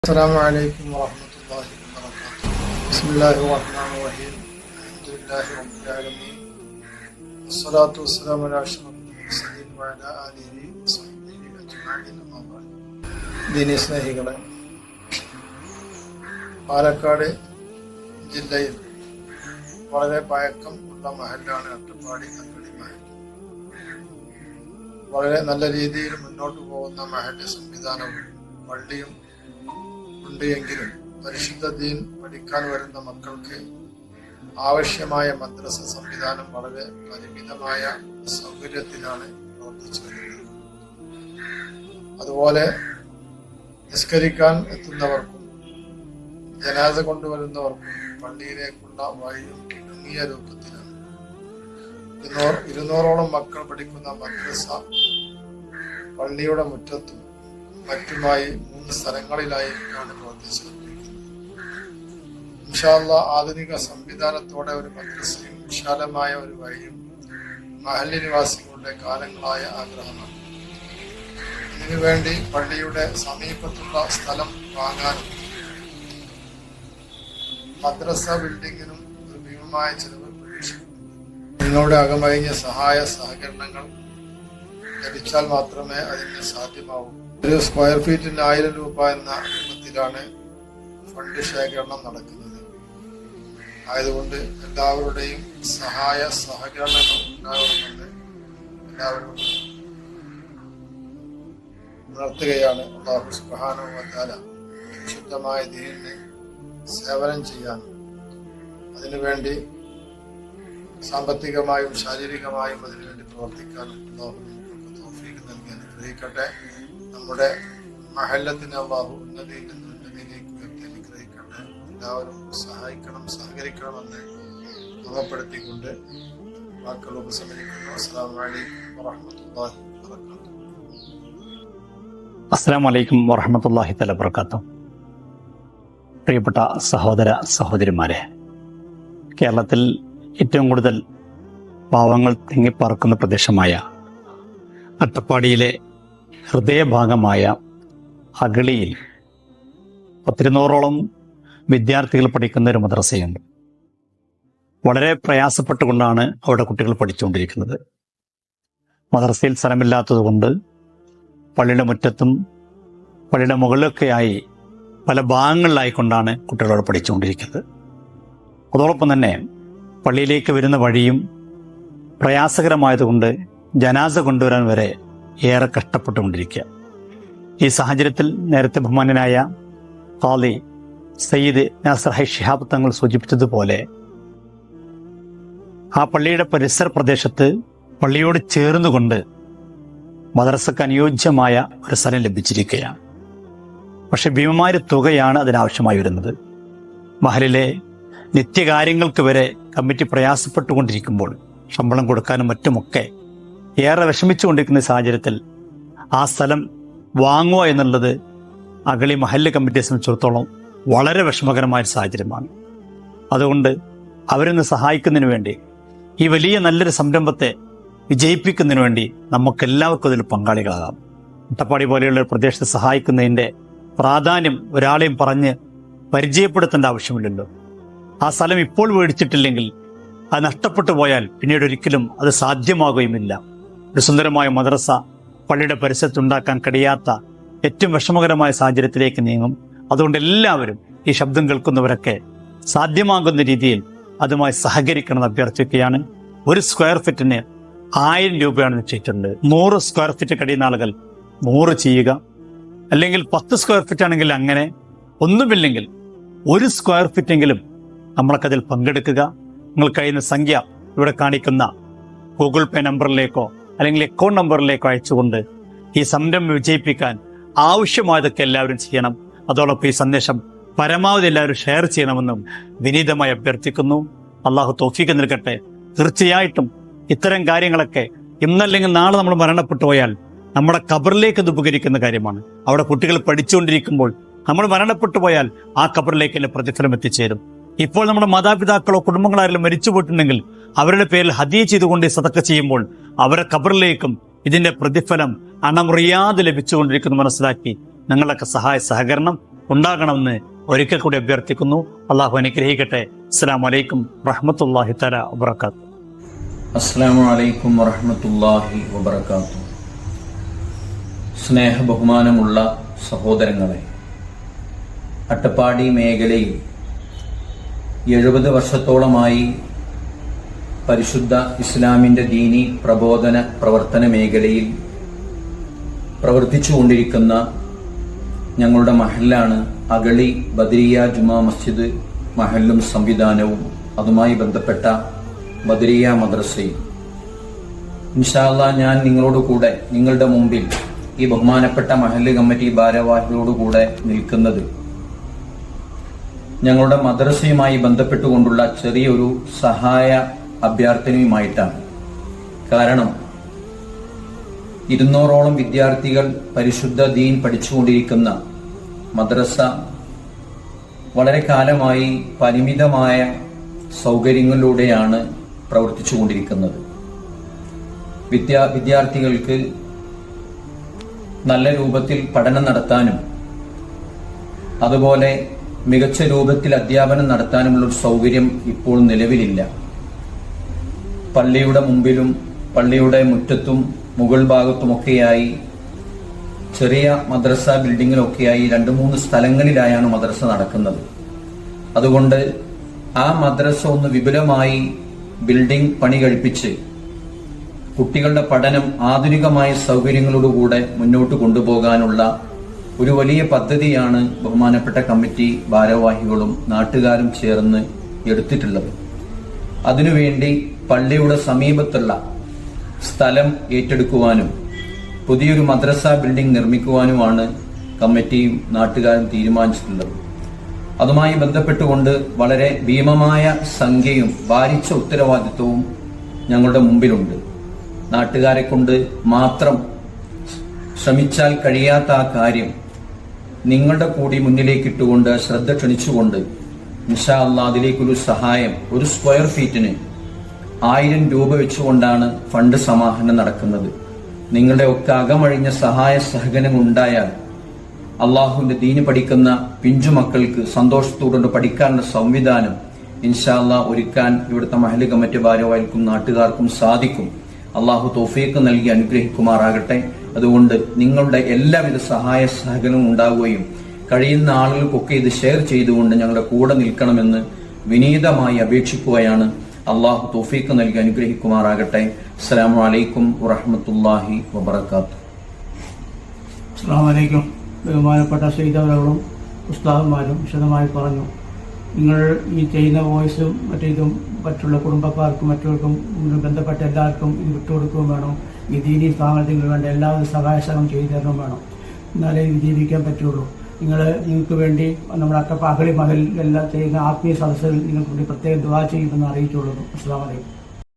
السلام عليكم ورحمة الله وبركاته. بسم الله الرحمن الرحيم. الحمد لله رب العالمين. والصلاة والسلام على أشرف المرسلين وعلى آله وصحبه أجمعين. أما بعد. ദീനി സ്നേഹികളെ, പാലക്കാട് ജില്ലയിൽ വളരെ പഴക്കം ഉള്ള മഹലാണ് അട്ടപ്പാടി അങ്കടി മഹൽ. വളരെ നല്ല രീതിയിൽ മുന്നോട്ട് പോകുന്ന മഹലിന്റെ സംവിധാനവും പള്ളിയും ഉണ്ട്. എങ്കിലും പരിശുദ്ധ ദീൻ പഠിക്കാൻ വരുന്ന മക്കൾക്ക് ആവശ്യമായ മദ്രസ സംവിധാനം വളരെ പരിമിതമായ സൗകര്യത്തിലാണ് പ്രവർത്തിച്ചു വരുന്നത്. അതുപോലെ നിസ്കരിക്കാൻ എത്തുന്നവർക്കും ജനാസ കൊണ്ടുവരുന്നവർക്കും പള്ളിയിലേക്കുള്ള വഴിയും ഇടുങ്ങിയ രൂപത്തിലാണ്. 200ഓളം മക്കൾ പഠിക്കുന്ന മദ്രസ പള്ളിയുടെ മുറ്റത്തും മറ്റുമായി 3 സ്ഥലങ്ങളിലായിട്ടാണ് പ്രവർത്തിച്ചുകൊണ്ടിരിക്കുന്നത്. ഇൻഷാ അല്ലാഹ് ആധുനിക സംവിധാനത്തോടെ ഒരു മദ്രസയും വിശാലമായ ഒരു വഴിയും മഹല്ല് നിവാസികളുടെ കാലങ്ങളായ ആഗ്രഹമാണ്. ഇതിനുവേണ്ടി പള്ളിയുടെ സമീപത്തുള്ള സ്ഥലം വാങ്ങാനും മദ്രസ ബിൽഡിങ്ങിനും ഒരു ഭീമമായ ചെലവ് പ്രതീക്ഷിക്കുന്നു. നിങ്ങളുടെ അകമഴിഞ്ഞ സഹായ സഹകരണങ്ങൾ ലഭിച്ചാൽ മാത്രമേ അതിന് സാധ്യമാവൂ. ഒരു സ്ക്വയർ ഫീറ്റിന് 1000 രൂപ എന്ന രൂപത്തിലാണ് ഫണ്ട് ശേഖരണം നടക്കുന്നത്. ആയതുകൊണ്ട് എല്ലാവരുടെയും സഹായ സഹകരണങ്ങൾ ഉണ്ടാവണമെന്ന് എല്ലാവരും ഉണർത്തുകയാണ്. അല്ലാഹു സുബ്ഹാനഹു വ തആല ശുദ്ധമായ ദീനിനെ സേവനം ചെയ്യാനും അതിനുവേണ്ടി സാമ്പത്തികമായും ശാരീരികമായും അതിനുവേണ്ടി പ്രവർത്തിക്കാനും അല്ലാഹു നമുക്ക് തൗഫീഖ് നൽകി അനുഗ്രഹിക്കട്ടെ. നമ്മുടെ മഹല്ലത്തിനെ അല്ലാഹു ഉന്നതിയിൽ നിന്ന് ഉന്നതിയിലേക്ക് ഉയർത്തി അനുഗ്രഹിക്കട്ടെ. എല്ലാവരും സഹായിക്കണം, സഹകരിക്കണമെന്ന് ഓർമ്മപ്പെടുത്തിക്കൊണ്ട് വാക്കുകൾ ഉപസംഹരിക്കുന്നു. അസ്സലാമു അലൈക്കും വറഹ്മത്തുള്ളാഹി വബറകാതുഹു. അസ്സലാമു അലൈക്കും വറഹ്മത്തുള്ളാഹി തആല വബറകാതുഹു. പ്രിയപ്പെട്ട സഹോദര സഹോദരിമാരെ, കേരളത്തിൽ ഏറ്റവും കൂടുതൽ പാവങ്ങൾ തിങ്ങിപ്പാർക്കുന്ന പ്രദേശമായ അട്ടപ്പാടിയിലെ ഹൃദയഭാഗമായ അഗളിയിൽ 200ഓളം വിദ്യാർത്ഥികൾ പഠിക്കുന്ന ഒരു മദ്രസയുണ്ട്. വളരെ പ്രയാസപ്പെട്ടുകൊണ്ടാണ് അവിടെ കുട്ടികൾ പഠിച്ചുകൊണ്ടിരിക്കുന്നത്. മദ്രസയിൽ സ്ഥലമില്ലാത്തത് കൊണ്ട് പള്ളിയുടെ മുറ്റത്തും പള്ളിയുടെ മുകളിലൊക്കെയായി പല ഭാഗങ്ങളിലായിക്കൊണ്ടാണ് കുട്ടികൾ അവിടെ പഠിച്ചുകൊണ്ടിരിക്കുന്നത്. അതോടൊപ്പം തന്നെ പള്ളിയിലേക്ക് വരുന്ന വഴിയും പ്രയാസകരമായതുകൊണ്ട് ജനാസ കൊണ്ടുവരാൻ വരെ ഏറെ കഷ്ടപ്പെട്ടുകൊണ്ടിരിക്കുക. ഈ സാഹചര്യത്തിൽ നേരത്തെ ബഹുമാന്യനായ ഖാദി സയ്യിദ് നാസർ ഹൈ ശിഹാബ് തങ്ങൾ സൂചിപ്പിച്ചതുപോലെ ആ പള്ളിയുടെ പരിസര പ്രദേശത്ത് പള്ളിയോട് ചേർന്നുകൊണ്ട് മദ്രസക്ക് അനുയോജ്യമായ ഒരു സ്ഥലം ലഭിച്ചിരിക്കുകയാണ്. പക്ഷെ ഭീമമായ തുകയാണ് അതിനാവശ്യമായി വരുന്നത്. മഹലിലെ നിത്യകാര്യങ്ങൾക്ക് വരെ കമ്മിറ്റി പ്രയാസപ്പെട്ടുകൊണ്ടിരിക്കുമ്പോൾ ശമ്പളം കൊടുക്കാനും മറ്റുമൊക്കെ ഏറെ വിഷമിച്ചുകൊണ്ടിരിക്കുന്ന സാഹചര്യത്തിൽ ആ സ്ഥലം വാങ്ങുക എന്നുള്ളത് അഗളി മഹല്ല് കമ്മിറ്റിയെ സംബന്ധിച്ചിടത്തോളം വളരെ വിഷമകരമായ സാഹചര്യമാണ്. അതുകൊണ്ട് അവരൊന്ന് സഹായിക്കുന്നതിന് വേണ്ടി, ഈ വലിയ നല്ലൊരു സംരംഭത്തെ വിജയിപ്പിക്കുന്നതിന് വേണ്ടി നമുക്കെല്ലാവർക്കും അതിൽ പങ്കാളികളാകാം. അട്ടപ്പാടി പോലെയുള്ള ഒരു പ്രദേശത്തെ സഹായിക്കുന്നതിൻ്റെ പ്രാധാന്യം ഒരാളെയും പറഞ്ഞ് പരിചയപ്പെടുത്തേണ്ട ആവശ്യമില്ലല്ലോ. ആ സ്ഥലം ഇപ്പോൾ മേടിച്ചിട്ടില്ലെങ്കിൽ അത് നഷ്ടപ്പെട്ടു പോയാൽ പിന്നീട് ഒരിക്കലും അത് സാധ്യമാകുകയുമില്ല. ഒരു സുന്ദരമായ മദ്രസ പള്ളിയുടെ പരിസരത്തുണ്ടാക്കാൻ കഴിയാത്ത ഏറ്റവും വിഷമകരമായ സാഹചര്യത്തിലേക്ക് നീങ്ങും. അതുകൊണ്ട് എല്ലാവരും, ഈ ശബ്ദം കേൾക്കുന്നവരൊക്കെ സാധ്യമാകുന്ന രീതിയിൽ അതുമായി സഹകരിക്കണമെന്ന് അഭ്യർത്ഥിക്കുകയാണ്. ഒരു സ്ക്വയർ ഫീറ്റിന് 1000 രൂപയാണ് നിശ്ചയിച്ചിട്ടുണ്ട്. 100 സ്ക്വയർ ഫീറ്റ് കഴിയുന്ന ആളുകൾ 100 ചെയ്യുക, അല്ലെങ്കിൽ 10 സ്ക്വയർ ഫീറ്റ് ആണെങ്കിൽ അങ്ങനെ. ഒന്നുമില്ലെങ്കിൽ 1 സ്ക്വയർ ഫീറ്റെങ്കിലും നമ്മളൊക്കതിൽ പങ്കെടുക്കുക. നിങ്ങൾ കഴിയുന്ന സംഖ്യ ഇവിടെ കാണിക്കുന്ന ഗൂഗിൾ പേ നമ്പറിലേക്കോ അല്ലെങ്കിൽ അക്കൗണ്ട് നമ്പറിലേക്കോ അയച്ചുകൊണ്ട് ഈ സംരംഭം വിജയിപ്പിക്കാൻ ആവശ്യമായതൊക്കെ എല്ലാവരും ചെയ്യണം. അതോടൊപ്പം ഈ സന്ദേശം പരമാവധി എല്ലാവരും ഷെയർ ചെയ്യണമെന്നും വിനീതമായി അഭ്യർത്ഥിക്കുന്നു. അള്ളാഹു തൗഫീഖ് നൽകട്ടെ. തീർച്ചയായിട്ടും ഇത്തരം കാര്യങ്ങളൊക്കെ ഇന്നല്ലെങ്കിൽ നാളെ നമ്മൾ മരണപ്പെട്ടു പോയാൽ നമ്മുടെ ഖബറിലേക്ക് ഇത് ഉപകരിക്കുന്ന കാര്യമാണ്. അവിടെ കുട്ടികൾ പഠിച്ചുകൊണ്ടിരിക്കുമ്പോൾ നമ്മൾ മരണപ്പെട്ടു പോയാൽ ആ ഖബറിലേക്ക് തന്നെ പ്രതിഫലം എത്തിച്ചേരും. ഇപ്പോൾ നമ്മുടെ മാതാപിതാക്കളോ കുടുംബങ്ങളോ ആരെങ്കിലും മരിച്ചു പോയിട്ടുണ്ടെങ്കിൽ അവരുടെ പേരിൽ ഹദിയ ചെയ്തുകൊണ്ട് സദഖ ചെയ്യുമ്പോൾ അവരുടെ ഖബറിലേക്കും ഇതിന്റെ പ്രതിഫലം അണമുറിയാതെ ലഭിച്ചുകൊണ്ടിരിക്കുന്നു മനസ്സിലാക്കി ഞങ്ങളൊക്കെ സഹായ സഹകരണം ഉണ്ടാകണമെന്ന് ഒരിക്കൽ കൂടി അഭ്യർത്ഥിക്കുന്നു. അള്ളാഹു അനുഗ്രഹിക്കട്ടെ. അസ്സലാമു അലൈക്കും വറഹ്മത്തുള്ളാഹി തആല വബറകാതുഹു. അസ്സലാമു അലൈക്കും വറഹ്മത്തുള്ളാഹി വബറകാതുഹു. സ്നേഹ ബഹുമാനമുള്ള സഹോദരങ്ങളെ, അട്ടപ്പാടി മേഖലയിൽ 70 വർഷത്തോളമായി പരിശുദ്ധ ഇസ്ലാമിൻ്റെ ദീനി പ്രബോധന പ്രവർത്തന മേഖലയിൽ പ്രവർത്തിച്ചുകൊണ്ടിരിക്കുന്ന ഞങ്ങളുടെ മഹല്ലാണ് അഗളി ബദരിയ ജുമാ മസ്ജിദ് മഹല്ലും സംവിധാനവും അതുമായി ബന്ധപ്പെട്ട ബദരിയ മദ്രസയും. ഇൻഷാ അല്ലാഹ് ഞാൻ നിങ്ങളോട് കൂടെ, നിങ്ങളുടെ മുമ്പിൽ ഈ ബഹുമാനപ്പെട്ട മഹല്ല് കമ്മിറ്റി ഭാരവാഹികളോടുകൂടെ നിൽക്കുന്നത് ഞങ്ങളുടെ മദ്രസയുമായി ബന്ധപ്പെട്ടുകൊണ്ടുള്ള ചെറിയൊരു സഹായ അഭ്യർത്ഥനയുമായിട്ടാണ്. കാരണം 200ഓളം വിദ്യാർത്ഥികൾ പരിശുദ്ധ ദീൻ പഠിച്ചുകൊണ്ടിരിക്കുന്ന മദ്രസ വളരെ കാലമായി പരിമിതമായ സൗകര്യങ്ങളിലൂടെയാണ് പ്രവർത്തിച്ചുകൊണ്ടിരിക്കുന്നത്. വിദ്യാർത്ഥികൾക്ക് നല്ല രൂപത്തിൽ പഠനം നടത്താനും അതുപോലെ മികച്ച രൂപത്തിൽ അധ്യാപനം നടത്താനുമുള്ള ഒരു സൗകര്യം ഇപ്പോൾ നിലവിലില്ല. പള്ളിയുടെ മുമ്പിലും പള്ളിയുടെ മുറ്റത്തും മുകൾ ഭാഗത്തുമൊക്കെയായി ചെറിയ മദ്രസ ബിൽഡിങ്ങിലൊക്കെയായി 2-3 സ്ഥലങ്ങളിലായാണ് മദ്രസ നടക്കുന്നത്. അതുകൊണ്ട് ആ മദ്രസ ഒന്ന് വിപുലമായി ബിൽഡിംഗ് പണി കഴിപ്പിച്ച് കുട്ടികളുടെ പഠനം ആധുനികമായ സൗകര്യങ്ങളോടുകൂടെ മുന്നോട്ട് കൊണ്ടുപോകാനുള്ള ഒരു വലിയ പദ്ധതിയാണ് ബഹുമാനപ്പെട്ട കമ്മിറ്റി ഭാരവാഹികളും നാട്ടുകാരും ചേർന്ന് എടുത്തിട്ടുള്ളത്. അതിനുവേണ്ടി പള്ളിയുടെ സമീപത്തുള്ള സ്ഥലം ഏറ്റെടുക്കുവാനും പുതിയൊരു മദ്രസ ബിൽഡിംഗ് നിർമ്മിക്കുവാനുമാണ് കമ്മിറ്റിയും നാട്ടുകാരും തീരുമാനിച്ചിട്ടുള്ളത്. അതുമായി ബന്ധപ്പെട്ടുകൊണ്ട് വളരെ ഭീമമായ സംഖ്യയും ഭാരിച്ച ഉത്തരവാദിത്വവും ഞങ്ങളുടെ മുമ്പിലുണ്ട്. നാട്ടുകാരെ കൊണ്ട് മാത്രം ശ്രമിച്ചാൽ കഴിയാത്ത ആ കാര്യം നിങ്ങളുടെ കൂടി മുന്നിലേക്ക് ഇട്ടുകൊണ്ട് ശ്രദ്ധ ക്ഷണിച്ചുകൊണ്ട് ഇൻഷാ അല്ലാഹ് അതിലേക്കൊരു സഹായം, ഒരു സ്ക്വയർ ഫീറ്റിന് 1000 രൂപ വെച്ചുകൊണ്ടാണ് ഫണ്ട് സമാഹരണം നടക്കുന്നത്. നിങ്ങളുടെ ഒക്കെ അകമഴിഞ്ഞ സഹായ സഹകരണം ഉണ്ടായാൽ അള്ളാഹുവിന്റെ ദീന് പഠിക്കുന്ന പിഞ്ചു മക്കൾക്ക് സന്തോഷത്തോടുകൊണ്ട് പഠിക്കാനുള്ള സംവിധാനം ഇൻഷാ അല്ലാഹ് ഒരുക്കാൻ ഇവിടുത്തെ മഹല്ല് കമ്മിറ്റി ഭാരവാഹികൾക്കും നാട്ടുകാർക്കും സാധിക്കും. അള്ളാഹു തൗഫീഖ് നൽകി അനുഗ്രഹിക്കുമാറാകട്ടെ. അതുകൊണ്ട് നിങ്ങളുടെ എല്ലാവിധ സഹായ സഹകരണവും ഉണ്ടാവുകയും കഴിയുന്ന ആളുകൾക്കൊക്കെ ഇത് ഷെയർ ചെയ്തുകൊണ്ട് ഞങ്ങളുടെ കൂടെ നിൽക്കണമെന്ന് വിനീതമായി അപേക്ഷിക്കുകയാണ്. അള്ളാഹു തൗഫീഖ് നൽകി അനുഗ്രഹിക്കുമാറാകട്ടെ. അസ്സലാമു അലൈക്കും വറഹ്മത്തുള്ളാഹി വബറകാതുഹു. അസ്സലാമു അലൈക്കും. ബഹുമാനപ്പെട്ട സയ്യിദുകളും ഉസ്താദുമാരും വിശദമായി പറഞ്ഞു. നിങ്ങൾ ഈ ചെയ്യുന്ന വോയിസും മറ്റേതും മറ്റുള്ള കുടുംബക്കാർക്കും മറ്റവർക്കും ബന്ധപ്പെട്ട എല്ലാവർക്കും ഇത് വിട്ടുകൊടുക്കുകയും വേണം. ഈ ദീനി സ്ഥാപനത്തിന് വേണ്ട എല്ലാവിധ സഹായസഹം ചെയ്തു തരണം വേണം. എന്നാലേ ഇത് ജീവിക്കാൻ പറ്റുള്ളൂ. നിങ്ങൾക്ക് വേണ്ടി നമ്മുടെ അഗളി മഹൽ എല്ലാം ചെയ്യുന്ന ആത്മീയ സദസ്സുകൾ നിങ്ങൾക്ക് വേണ്ടി പ്രത്യേകം ദുആ ചെയ്യുമെന്ന് അറിയിച്ചുകൊള്ളുന്നു. അസ്സലാമു അലൈക്കും.